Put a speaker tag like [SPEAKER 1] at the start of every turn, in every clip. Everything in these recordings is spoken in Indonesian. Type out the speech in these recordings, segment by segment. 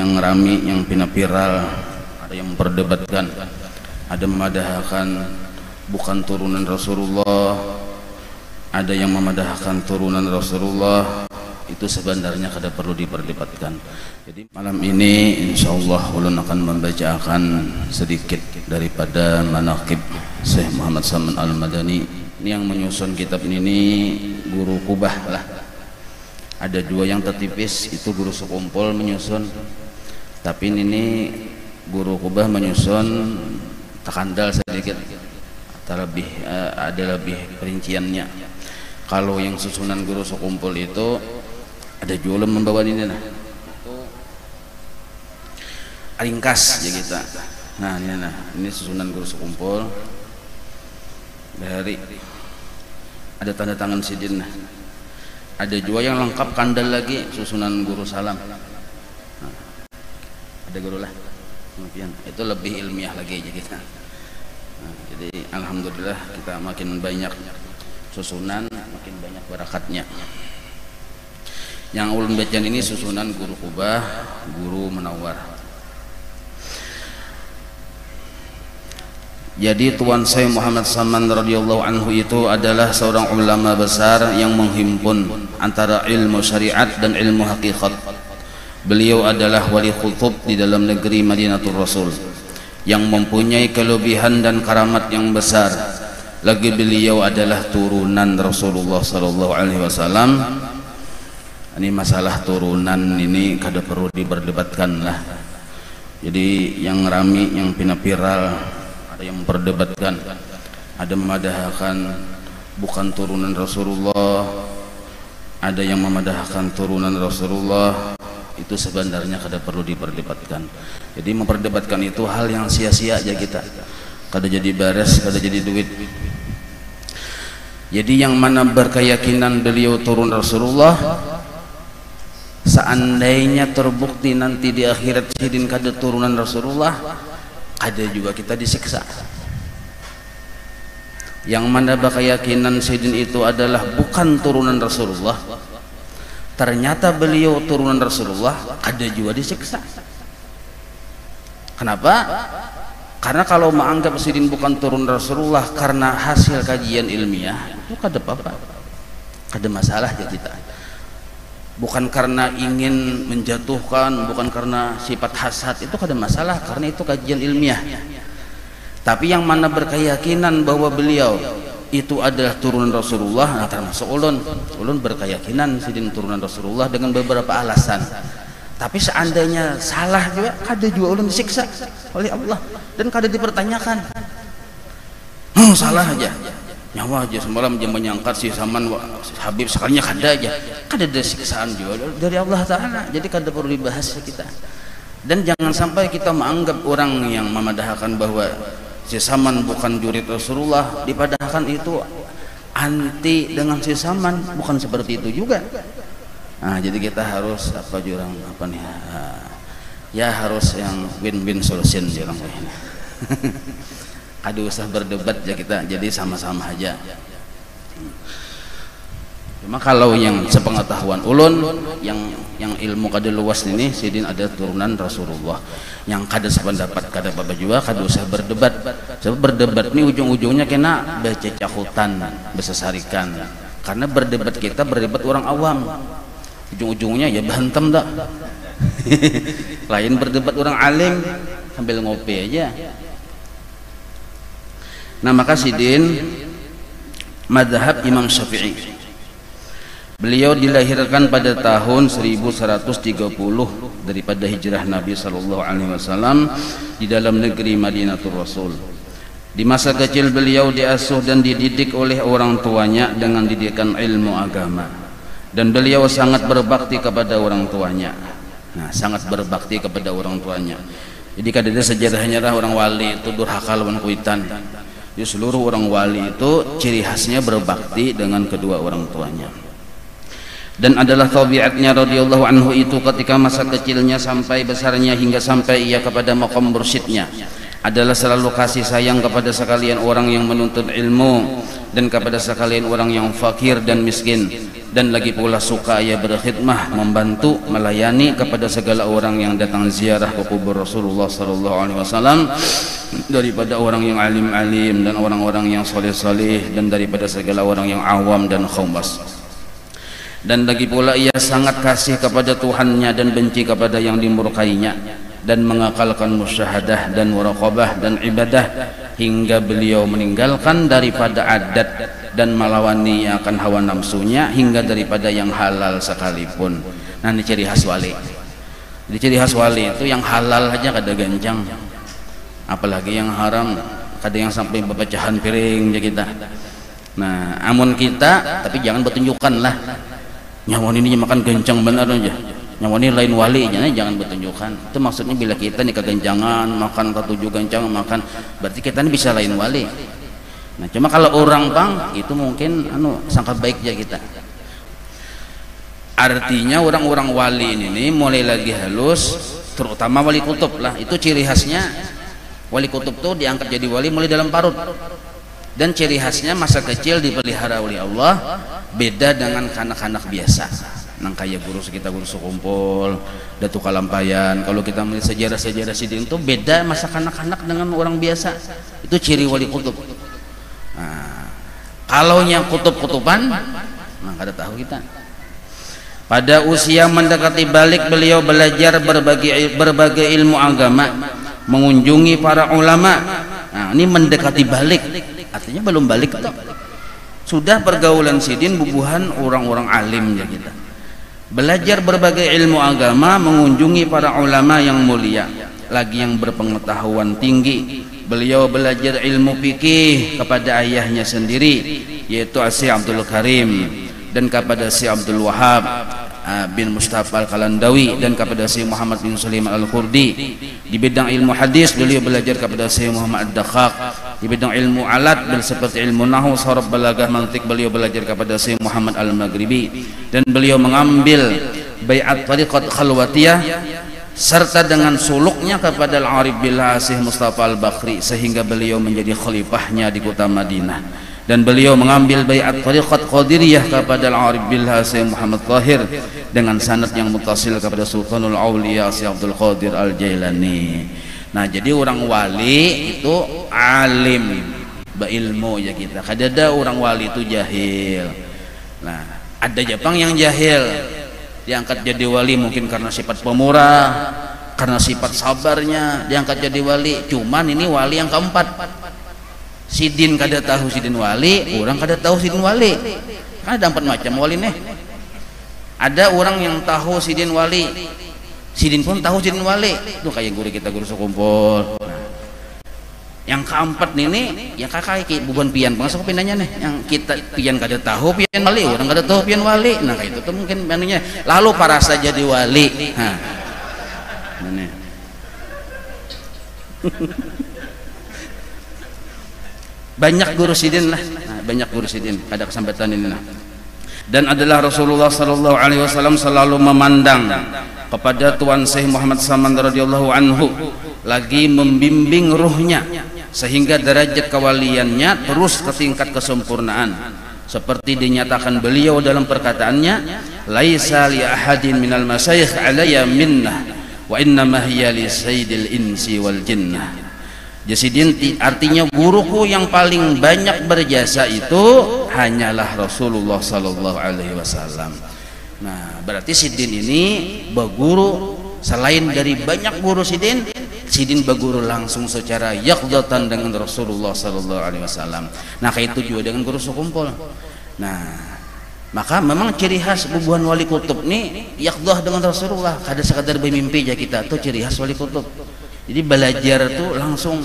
[SPEAKER 1] yang rami, yang viral, ada yang memperdebatkan, ada memadahkan bukan turunan Rasulullah, ada yang memadahkan turunan Rasulullah. Itu sebenarnya kada perlu diperdebatkan. Jadi malam ini insyaallah ulun akan membacakan sedikit daripada manaqib Syekh Muhammad Saman Al-Madani. Ini yang menyusun kitab ini guru Kubah lah. Ada dua yang tertipis, itu guru sekumpul menyusun. Tapi ini guru Kubah menyusun terkandal sedikit, ada lebih perinciannya. Kalau yang susunan guru sekumpul itu ada jualan membawa ini nah. Itu ringkas ya kita. Nah ini susunan guru sekumpul dari ada tanda tangan sidin. Ada juga yang lengkap kandal lagi susunan guru salam. Nah, ada guru lah. Kemudian itu lebih ilmiah lagi aja kita. Nah, jadi alhamdulillah kita makin banyak susunan, makin banyak barakatnya. Yang ulun bacaan ini susunan guru Kubah, guru Munawwar. Jadi Tuan Syekh Muhammad Saman radhiyallahu anhu itu adalah seorang ulama besar yang menghimpun antara ilmu syariat dan ilmu hakikat. Beliau adalah wali khutub di dalam negeri Madinatul Rasul yang mempunyai kelebihan dan karamat yang besar. Lagi beliau adalah turunan Rasulullah sallallahu alaihi wasallam. Ini masalah turunan ini kada perlu diperdebatkan lah. Jadi yang rami, yang viral, ada yang memperdebatkan, ada memadahkan bukan turunan Rasulullah, ada yang memadahkan turunan Rasulullah. Itu sebenarnya kada perlu diperdebatkan. Jadi memperdebatkan itu hal yang sia-sia aja kita, kada jadi beres, kada jadi duit. Jadi yang mana berkeyakinan beliau turun Rasulullah, seandainya terbukti nanti di akhirat sidin kada turunan Rasulullah, ada juga kita disiksa. Yang mana keyakinan sidin itu adalah bukan turunan Rasulullah, ternyata beliau turunan Rasulullah, ada juga disiksa. Kenapa? Karena kalau menganggap sidin bukan turunan Rasulullah karena hasil kajian ilmiah, itu kada apa-apa, kada masalah ya kita. Bukan karena ingin menjatuhkan, bukan karena sifat hasad, itu kada masalah karena itu kajian ilmiah. Tapi yang mana berkeyakinan bahwa beliau itu adalah turunan Rasulullah, nah termasuk ulun berkeyakinan sidin turunan Rasulullah dengan beberapa alasan. Tapi seandainya salah juga, kada juga ulun disiksa oleh Allah dan kada dipertanyakan. Salah aja. Nyawa aja semalam dia menyangkat si Saman Habib sekalinya kada aja, kada ada siksaan juga dari Allah Ta'ala. Jadi kada perlu dibahas kita. Dan jangan sampai kita menganggap orang yang memadahkan bahwa si Saman bukan jurid Rasulullah, dipadahkan itu anti dengan si Saman, bukan seperti itu juga. Nah, jadi kita harus apa jurang apa nih? Ya harus yang win-win solution jurang ini. Ada usah berdebat ya kita, jadi sama-sama aja. Cuma kalau yang sepengetahuan ulun, yang ilmu kada luas ini, sidin ada turunan Rasulullah. Yang kada sependapat kada apa juga, kada usah berdebat. Sebab berdebat ini ujung-ujungnya kena baca cakutan, besesarikan. Karena berdebat kita berdebat orang awam. Ujung-ujungnya ya bantem dah. Lain berdebat orang alim sambil ngopi aja. Nah maka sidin madhab Imam Syafi'i, beliau dilahirkan pada tahun 1130 daripada hijrah Nabi sallallahu alaihi wasallam di dalam negeri Madinatul Rasul. Di masa kecil beliau diasuh dan dididik oleh orang tuanya dengan didikan ilmu agama, dan beliau sangat berbakti kepada orang tuanya. Nah, sangat berbakti kepada orang tuanya. Jadi kadang sejarahnya orang wali itu durhaka lawan kuitan. Di seluruh orang wali itu ciri khasnya berbakti dengan kedua orang tuanya. Dan adalah tabiatnya radhiyallahu anhu itu ketika masa kecilnya sampai besarnya hingga sampai ia kepada maqam mursyidnya adalah selalu kasih sayang kepada sekalian orang yang menuntut ilmu dan kepada sekalian orang yang fakir dan miskin, dan lagi pula suka ia berkhidmah, membantu, melayani kepada segala orang yang datang ziarah ke kubur Rasulullah sallallahu alaihi wasallam, daripada orang yang alim-alim dan orang-orang yang soleh-soleh, dan daripada segala orang yang awam dan khawas. Dan lagi pula ia sangat kasih kepada Tuhannya dan benci kepada yang dimurkainya, dan mengakalkan musyahadah dan muraqabah dan ibadah hingga beliau meninggalkan daripada adat dan melawani akan hawa nafsunya, hingga daripada yang halal sekalipun. Nah, ini ciri khas wali. Jadi ciri khas wali itu yang halal aja kada gancang, apalagi yang haram, kada yang sampai pecahan piring ya kita. Nah, amun kita tapi jangan bertunjukkan lah nyawan ini makan gancang benar aja, nyawan ini lain wali, jangan bertunjukkan. Itu maksudnya bila kita nih kegancangan makan ketujuh gancang makan, berarti kita ini bisa lain wali. Nah, cuma kalau orang bang itu mungkin sangka baik aja kita. Artinya orang-orang wali ini mulai lagi halus, terutama wali kutub lah. Itu ciri khasnya wali kutub tuh diangkat jadi wali mulai dalam parut. Dan ciri khasnya masa kecil dipelihara oleh Allah, beda dengan anak-anak biasa. Nang kayak guru kita guru sekumpul, Datuk Kalampayan. Kalau kita melihat sejarah-sejarah sidin itu beda masa kanak-kanak dengan orang biasa. Itu ciri wali kutub. Nah, kalau yang kutub-kutuban, nah kada tahu kita. Pada usia mendekati balik, beliau belajar berbagai ilmu agama, mengunjungi para ulama. Nah, ini mendekati balik, artinya belum balik tuh. Sudah pergaulan sidin bubuhan orang-orang alim ya kita. Belajar berbagai ilmu agama, mengunjungi para ulama yang mulia, lagi yang berpengetahuan tinggi. Beliau belajar ilmu fikih kepada ayahnya sendiri, yaitu Syekh Abdul Karim, dan kepada Syekh Abdul Wahab bin Mustafa Al-Kalandawi, dan kepada Syekh Muhammad bin Sulaiman Al-Qurdi. Di bidang ilmu hadis beliau belajar kepada Syekh Muhammad Ad-Dakhaq. Di bidang ilmu alat seperti ilmu nahwu, saraf, balaghah, mantik beliau belajar kepada Syekh Muhammad Al-Maghribi. Dan beliau mengambil baiat tariqat khalwatiyah serta dengan suluknya kepada Al-Arif Billah Syekh Mustafa Al-Bakri, sehingga beliau menjadi khalifahnya di kota Madinah. Dan beliau mengambil baiat tariqat Qadiriyah kepada Al-Arif Billah Syekh Muhammad Tahir dengan sanad yang mutasil kepada Sultanul Auliya Syekh Abdul Qadir Al-Jailani. Nah, jadi orang wali itu alim, berilmu ya kita. Kadada orang wali itu jahil. Nah, ada Jepang yang jahil, diangkat jadi wali mungkin karena sifat pemurah, karena sifat sabarnya diangkat jadi wali. Cuman ini wali yang keempat. Sidin kada tahu sidin wali, orang kada tahu sidin wali. Kan ada 4 macam wali nih. Ada orang yang tahu sidin wali, sidin pun tahu sidin wali. Itu kayak guru kita guru sekumpul. Nah, yang keempat nih yang kakak bukan pian bangsa pinanya nih, yang kita pian kada tahu pian wali, orang kada tahu pian wali. Nah, kayak itu tuh mungkin anunya lalu parasa jadi wali. Nah, ini banyak guru sidin lah. Nah, banyak guru sidin pada kesempatan ini lah. Dan adalah Rasulullah sallallahu alaihi wasallam selalu memandang kepada Tuan Syekh Muhammad Saman radhiyallahu anhu, lagi membimbing ruhnya sehingga derajat kewaliannya terus ke tingkat kesempurnaan, seperti dinyatakan beliau dalam perkataannya, laisa li ahadin minal masyayikh alayya minnah wa innama hiya li sayyidil insi wal jinnah. Jasidin artinya guruku yang paling banyak berjasa itu hanyalah Rasulullah sallallahu alaihi wasallam. Nah, berarti sidin ini berguru selain dari banyak guru sidin, sidin berguru langsung secara yaqdatan dengan Rasulullah sallallahu alaihi wasallam. Nah, kayak itu juga dengan guru sekumpul. Nah, maka memang ciri khas bubuhan wali kutub nih yaqdah dengan Rasulullah, kada sekadar bermimpi aja kita, tuh ciri khas wali kutub. Jadi belajar tuh langsung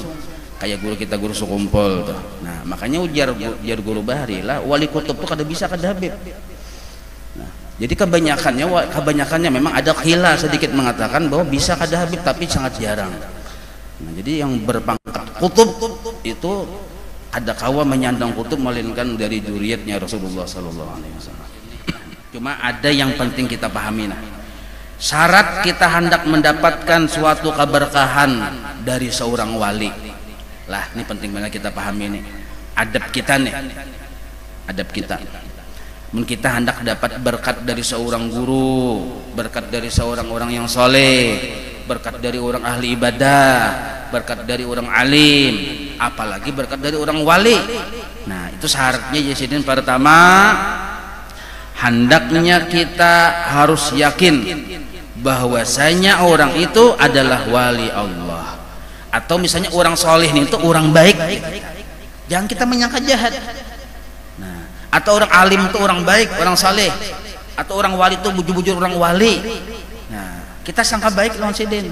[SPEAKER 1] kayak guru kita guru sekumpul tuh. Nah, makanya ujar guru bahari lah wali kutub tuh kada bisa kada habib. Nah, jadi kebanyakannya memang ada khilaf sedikit mengatakan bahwa bisa kada habib, tapi sangat jarang. Nah, jadi yang berpangkat kutub itu ada kawa menyandang kutub melainkan dari dzurriyyatnya Rasulullah sallallahu alaihi wasallam. Cuma ada yang penting kita pahami, nah, syarat kita hendak mendapatkan suatu keberkahan dari seorang wali lah, ini penting banget kita pahami nih adab kita nih, adab kita. mun kita hendak dapat berkat dari seorang guru, berkat dari seorang orang yang soleh, berkat dari orang ahli ibadah, berkat dari orang alim, apalagi berkat dari orang wali. Nah itu syaratnya Sidin. Pertama, hendaknya kita harus yakin bahwasanya orang itu adalah wali Allah, atau misalnya orang soleh itu orang baik, jangan kita menyangka jahat. Nah, atau orang alim itu orang baik, orang soleh, atau orang wali itu bujur-bujur orang wali. Nah, kita sangka baik lawan Sidin.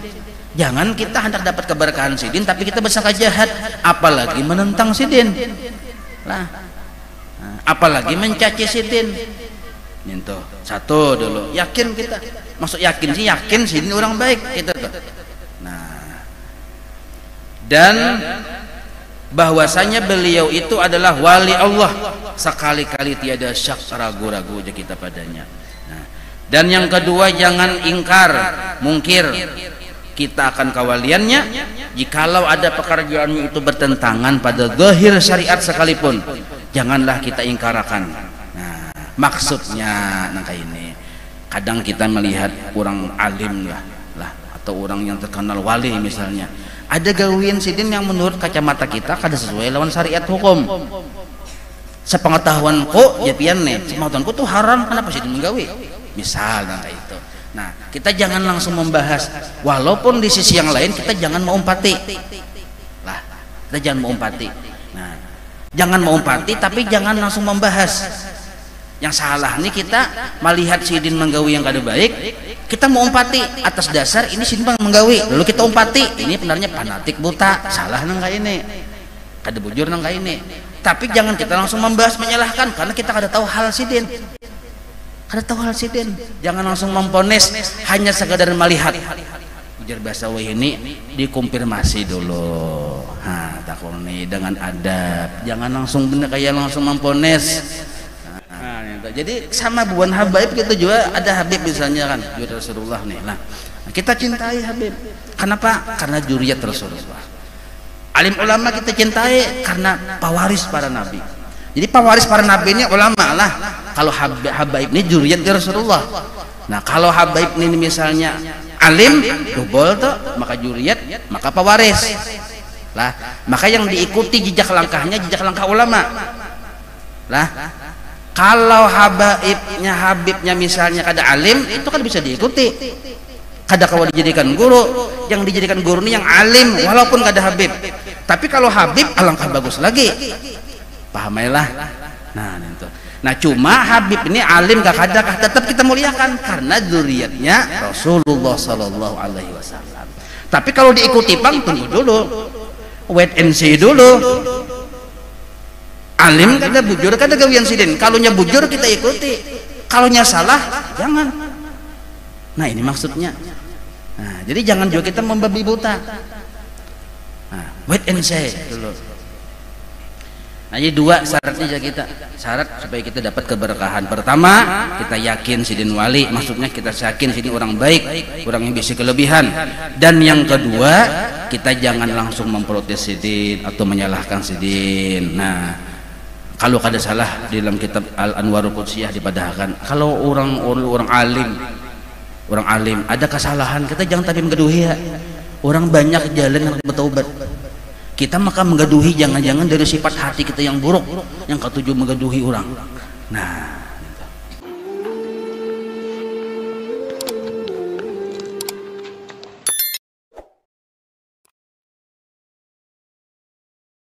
[SPEAKER 1] Jangan kita hendak dapat keberkahan Sidin tapi kita bersangka jahat, apalagi menentang Sidin lah, apalagi mencaci Sidin. Itu satu dulu, yakin kita, maksud yakin sih, yakin Sidin orang baik gitu tuh. Nah, dan bahwasanya beliau itu adalah wali Allah, sekali-kali tiada syak ragu-ragu aja kita padanya. Nah, dan yang kedua, jangan ingkar mungkir kita akan kawaliannya jikalau ada pekerjaannya itu bertentangan pada zahir syariat sekalipun, janganlah kita ingkarakan. Nah, maksudnya nangka ini kadang kita melihat orang alim lah atau orang yang terkenal wali misalnya, ada gawian Sidin yang menurut kacamata kita kada sesuai lawan syariat hukum. Sepengetahuanku ya pian nih, sepengetahuanku tuh haram, kenapa Sidin menggawi misal nangka itu. Nah kita jangan langsung membahas, walaupun di sisi yang lain kita jangan mengumpati lah, kita jangan mengumpati. Nah jangan mengumpati tapi jangan langsung membahas. Yang salah nih kita melihat Sidin menggawi yang kada baik, kita mengumpati atas dasar ini Sidin menggawi, lalu kita umpati ini benarnya fanatik buta, salah nangka ini, kada bujur nangka ini. Tapi jangan kita langsung membahas menyalahkan, karena kita kada tahu hal Sidin, kada tahu hal Sidin. Jangan langsung memponis hanya sekadar melihat. Ujar bahasa ini dikonfirmasi dulu, takut nih dengan adab, jangan langsung bener kayak langsung memponis. Jadi sama buan Habib gitu juga, ada Habib misalnya kan juriyat Rasulullah nih lah, kita cintai Habib, kenapa? Karena juriyat Rasulullah. Alim ulama kita cintai karena pewaris para nabi. Jadi pewaris para nabi ini ulama lah. Kalau Habib ini juriyat Rasulullah. Nah kalau Habib ini misalnya alim double tuh, maka juriyat, maka pewaris lah, maka yang diikuti jejak langkahnya jejak langkah ulama lah. Kalau Habibnya misalnya kada alim, itu kan bisa diikuti, kada kalau dijadikan guru. Yang dijadikan guru ini yang alim walaupun kada Habib. Tapi kalau Habib alangkah bagus lagi, pahamailah. Nah cuma Habib ini alim gak kada tetap kita muliakan karena zuriatnya Rasulullah Sallallahu Alaihi Wasallam. Tapi kalau diikuti pang, tunggu dulu, wait and see dulu. Alim kada bujur kada gawian Sidin, kalau nya bujur kita ikuti, kalau nya salah jangan. Nah ini maksudnya. Nah, jadi jangan juga kita membabi buta. Nah, wait and see dulu. Nah jadi dua syaratnya kita, syarat supaya kita dapat keberkahan. Pertama, kita yakin Sidin wali, maksudnya kita yakin Sidin orang baik, orang yang bisa kelebihan. Dan yang kedua, kita jangan langsung memprotes Sidin atau menyalahkan Sidin. Nah kalau kada salah di dalam kitab Al-Anwarul Qudsiyah dipadahkan, kalau orang alim ada kesalahan, kita jangan tapi menggaduhi ya. Orang banyak jalan yang bertaubat, kita maka menggaduhi jangan-jangan dari sifat hati kita yang buruk yang ketujuh menggaduhi orang. Nah